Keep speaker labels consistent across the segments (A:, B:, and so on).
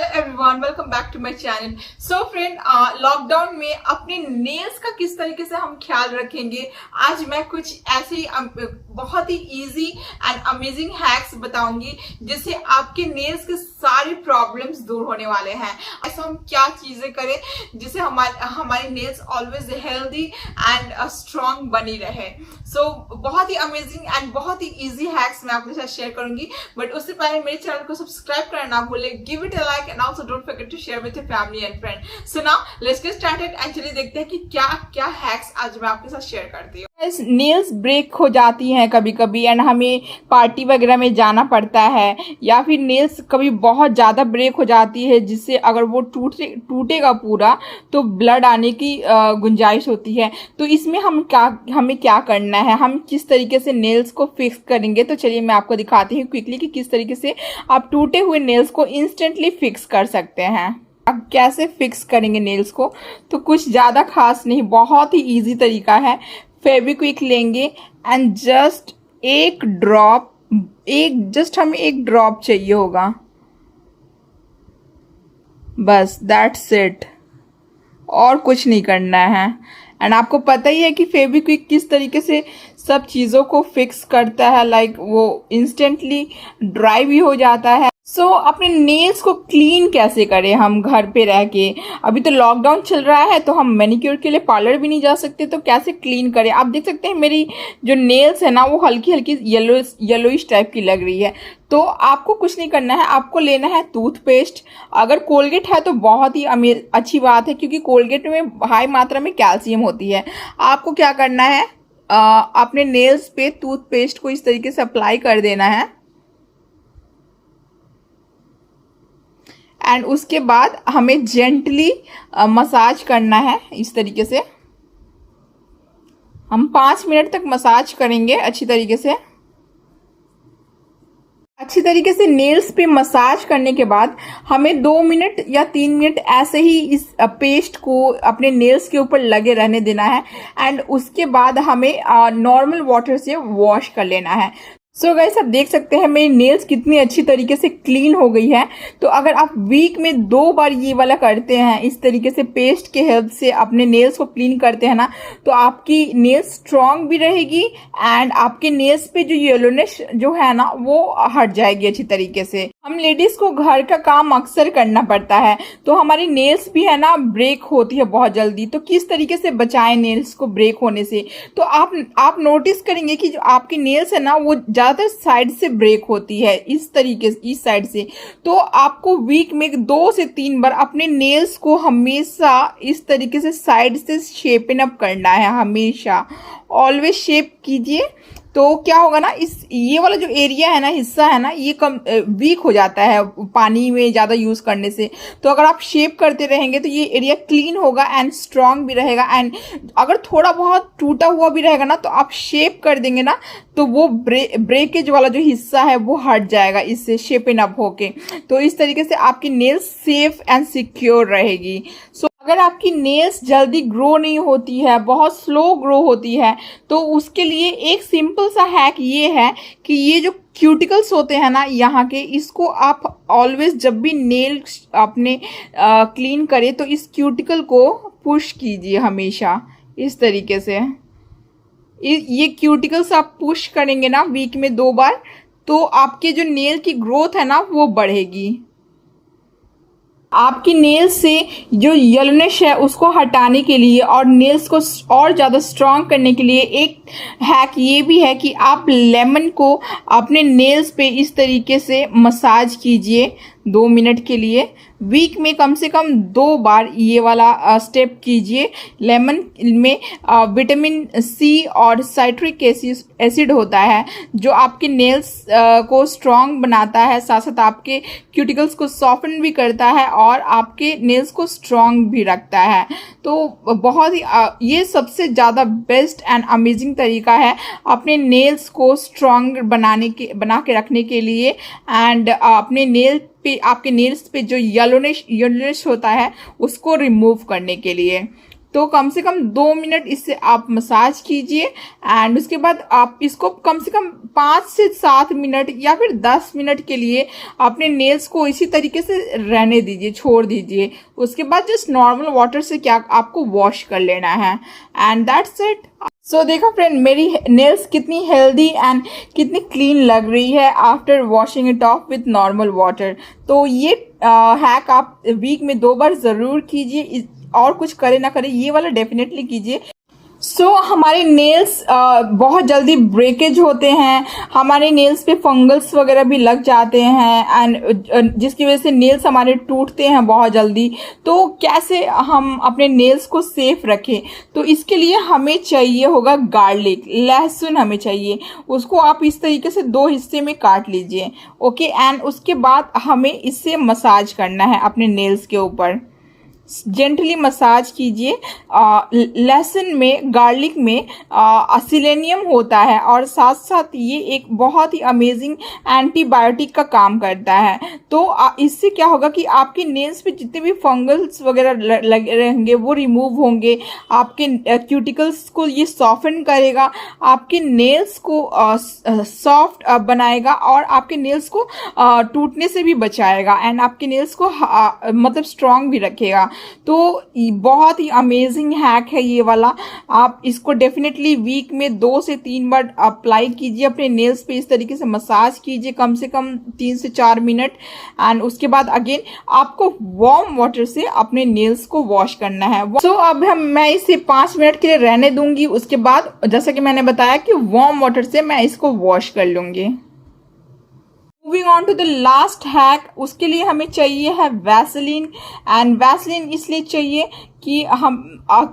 A: Everyone, welcome back to my channel. So friend, lockdown में अपने nails का किस तरीके से हम ख्याल रखेंगे, आज मैं कुछ ऐसे ही बहुत ही इजी एंड अमेजिंग हैक्स बताऊंगी जिससे आपके नेल्स के सारे प्रॉब्लम्स दूर होने वाले हैं। ऐसा हम क्या चीजें करें जिससे हमारी nails always healthy and strong बनी रहे। सो बहुत ही अमेजिंग एंड बहुत ही इजी हैक्स मैं आपके साथ शेयर करूंगी, बट उससे पहले मेरे चैनल को सब्सक्राइब करना ना भूले, give it a like and also don't forget to share with your family and friend. So now let's get started and चलिए देखते हैं कि क्या क्या हैक्स आज मैं आपके साथ शेयर करती हूँ। नेल्स ब्रेक हो जाती हैं कभी कभी एंड हमें पार्टी वगैरह में जाना पड़ता है, या फिर नेल्स कभी बहुत ज़्यादा ब्रेक हो जाती है जिससे अगर वो टूटेगा पूरा तो ब्लड आने की गुंजाइश होती है। तो इसमें हमें क्या करना है, हम किस तरीके से नेल्स को फिक्स करेंगे, तो चलिए मैं आपको दिखाती हूँ क्विकली कि किस तरीके से आप टूटे हुए नेल्स को इंस्टेंटली फिक्स कर सकते हैं। अब कैसे फिक्स करेंगे नेल्स को, तो कुछ ज़्यादा खास नहीं, बहुत ही इजी तरीका है। फेविक्विक लेंगे एंड जस्ट हमें एक ड्रॉप चाहिए होगा, बस दैट्स इट, और कुछ नहीं करना है। एंड आपको पता ही है कि फेविक्विक किस तरीके से सब चीज़ों को फिक्स करता है, लाइक वो इंस्टेंटली ड्राई भी हो जाता है। सो अपने नेल्स को क्लीन कैसे करें हम घर पे रह के, अभी तो लॉकडाउन चल रहा है तो हम मैनिक्योर के लिए पार्लर भी नहीं जा सकते, तो कैसे क्लीन करें। आप देख सकते हैं मेरी जो नेल्स है ना वो हल्की हल्की येलोइश टाइप की लग रही है। तो आपको कुछ नहीं करना है, आपको लेना है टूथपेस्ट। अगर कोलगेट है तो बहुत ही अच्छी बात है, क्योंकि कोलगेट में हाई मात्रा में कैल्शियम होती है। आपको क्या करना है, अपने नेल्स पे टूथपेस्ट को इस तरीके से अप्लाई कर देना है एंड उसके बाद हमें जेंटली मसाज करना है। इस तरीके से हम 5 मिनट तक मसाज करेंगे अच्छी तरीके से नेल्स पे मसाज करने के बाद हमें 2 मिनट या 3 मिनट ऐसे ही इस पेस्ट को अपने नेल्स के ऊपर लगे रहने देना है एंड उसके बाद हमें नॉर्मल वाटर से वॉश कर लेना है। सो गाइस, आप देख सकते हैं मेरी नेल्स कितनी अच्छी तरीके से क्लीन हो गई है। तो अगर आप वीक में 2 बार ये वाला करते हैं, इस तरीके से पेस्ट के हेल्प से अपने नेल्स को क्लीन करते हैं ना, तो आपकी नेल्स स्ट्रांग भी रहेगी एंड आपके नेल्स पे जो येलोनेस जो है ना वो हट जाएगी अच्छी तरीके से। हम लेडीज को घर का काम अक्सर करना पड़ता है, तो हमारी नेल्स भी है ना ब्रेक होती है बहुत जल्दी। तो किस तरीके से बचाएं नेल्स को ब्रेक होने से, तो आप नोटिस करेंगे कि जो आपकी नेल्स है ना वो ज्यादातर साइड से ब्रेक होती है, इस तरीके से, इस साइड से। तो आपको वीक में 2 से 3 बार अपने नेल्स को हमेशा इस तरीके से साइड से शेपन अप करना है, हमेशा ऑलवेज शेप कीजिए। तो क्या होगा ना, ये वाला जो एरिया है ना, हिस्सा है ना, ये कम वीक हो जाता है पानी में ज़्यादा यूज़ करने से। तो अगर आप शेप करते रहेंगे तो ये एरिया क्लीन होगा एंड स्ट्रांग भी रहेगा। एंड अगर थोड़ा बहुत टूटा हुआ भी रहेगा ना, तो आप शेप कर देंगे ना, तो वो ब्रेकेज वाला जो हिस्सा है वो हट जाएगा इससे शेपन अप होके। तो इस तरीके से आपकी नेल्स सेफ एंड सिक्योर रहेगी। सो अगर आपकी नेल्स जल्दी ग्रो नहीं होती है, बहुत स्लो ग्रो होती है, तो उसके लिए एक सिंपल सा हैक ये है कि ये जो क्यूटिकल्स होते हैं ना यहाँ के, इसको आप ऑलवेज जब भी नेल अपने क्लीन करें तो इस क्यूटिकल को पुश कीजिए हमेशा इस तरीके से। ये क्यूटिकल्स आप पुश करेंगे ना वीक में 2 बार, तो आपके जो नेल की ग्रोथ है ना वो बढ़ेगी। आपकी नेल्स से जो येलोनेस है उसको हटाने के लिए और नेल्स को और ज़्यादा स्ट्रॉन्ग करने के लिए एक हैक ये भी है कि आप लेमन को अपने नेल्स पे इस तरीके से मसाज कीजिए 2 मिनट के लिए। वीक में कम से कम 2 बार ये वाला स्टेप कीजिए। लेमन में विटामिन सी और साइट्रिक एसिड होता है जो आपके नेल्स को स्ट्रॉन्ग बनाता है, साथ साथ आपके क्यूटिकल्स को सॉफ्टन भी करता है और आपके नेल्स को स्ट्रॉन्ग भी रखता है। तो बहुत ही ये सबसे ज़्यादा बेस्ट एंड अमेजिंग तरीका है अपने नेल्स को स्ट्रॉन्ग बना के रखने के लिए एंड अपने आपके नेल्स पे जो येलोनेस होता है उसको रिमूव करने के लिए। तो कम से कम 2 मिनट इससे आप मसाज कीजिए एंड उसके बाद आप इसको कम से कम 5 से 7 मिनट या फिर 10 मिनट के लिए अपने नेल्स को इसी तरीके से रहने दीजिए, छोड़ दीजिए। उसके बाद जस्ट नॉर्मल वाटर से क्या आपको वॉश कर लेना है एंड दैट्स इट। सो देखो फ्रेंड, मेरी नेल्स कितनी हेल्दी एंड कितनी क्लीन लग रही है after washing it of with normal water. तो ये हैक आप वीक में 2 बार ज़रूर कीजिए, और कुछ करे ना करे ये वाला डेफिनेटली कीजिए। सो हमारे नेल्स बहुत जल्दी ब्रेकेज होते हैं, हमारे नेल्स पे फंगल्स वगैरह भी लग जाते हैं एंड जिसकी वजह से नेल्स हमारे टूटते हैं बहुत जल्दी। तो कैसे हम अपने नेल्स को सेफ रखें, तो इसके लिए हमें चाहिए होगा गार्लिक, लहसुन हमें चाहिए। उसको आप इस तरीके से 2 हिस्से में काट लीजिए, ओके। एंड उसके बाद हमें इससे मसाज करना है अपने नेल्स के ऊपर, जेंटली मसाज कीजिए। लहसुन में, गार्लिक में सिलेनियम होता है और साथ साथ ये एक बहुत ही अमेजिंग एंटीबायोटिक का काम करता है। तो इससे क्या होगा कि आपके नेल्स पे जितने भी फंगल्स वगैरह लगे रहेंगे वो रिमूव होंगे, आपके क्यूटिकल्स को ये सॉफ्टन करेगा, आपके नेल्स को सॉफ्ट बनाएगा और आपके नेल्स को टूटने से भी बचाएगा एंड आपके नेल्स को मतलब स्ट्रांग भी रखेगा। तो बहुत ही अमेजिंग हैक है ये वाला। आप इसको डेफिनेटली वीक में 2 से 3 बार अप्लाई कीजिए अपने नेल्स पे, इस तरीके से मसाज कीजिए कम से कम 3 से 4 मिनट एंड उसके बाद अगेन आपको वार्म वाटर से अपने नेल्स को वॉश करना है। सो अब मैं इसे 5 मिनट के लिए रहने दूंगी, उसके बाद जैसा कि मैंने बताया कि वार्म वाटर से मैं इसको वॉश कर लूंगी। Moving on to the last hack, उसके लिए हमें चाहिए है वैसलीन एंड वैसलीन इसलिए चाहिए कि हम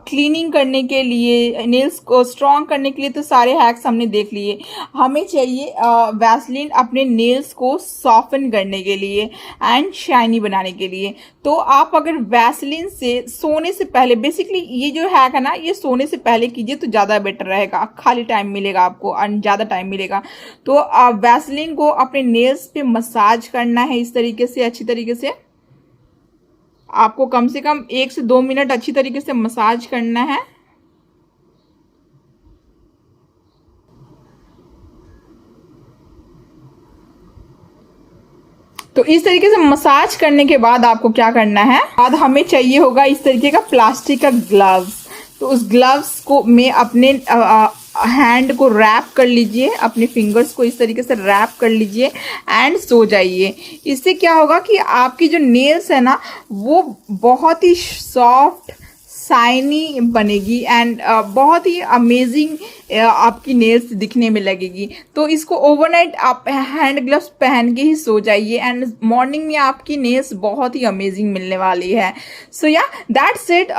A: क्लीनिंग करने के लिए, नेल्स को स्ट्रॉन्ग करने के लिए तो सारे हैक्स हमने देख लिए। हमें चाहिए वैसलीन अपने नेल्स को सॉफ्टन करने के लिए एंड शाइनी बनाने के लिए। तो आप अगर वैसलीन से सोने से पहले, बेसिकली ये जो हैक है ना, ये सोने से पहले कीजिए तो ज़्यादा बेटर रहेगा, खाली टाइम मिलेगा आपको और ज़्यादा टाइम मिलेगा। तो वैसलीन को अपने नेल्स पे मसाज करना है इस तरीके से, अच्छी तरीके से। आपको कम से कम 1 से 2 मिनट अच्छी तरीके से मसाज करना है। तो इस तरीके से मसाज करने के बाद आपको क्या करना है, बाद हमें चाहिए होगा इस तरीके का प्लास्टिक का ग्लव्स। तो उस ग्लव्स को में अपने हैंड को रैप कर लीजिए, अपने फिंगर्स को इस तरीके से रैप कर लीजिए एंड सो जाइए। इससे क्या होगा कि आपकी जो नेल्स है ना वो बहुत ही सॉफ्ट, शाइनी बनेगी एंड बहुत ही अमेजिंग आपकी नेल्स दिखने में लगेगी। तो इसको ओवरनाइट आप हैंड ग्लव्स पहन के ही सो जाइए एंड मॉर्निंग में आपकी नेल्स बहुत ही अमेजिंग मिलने वाली है। सो या दैट्स इट।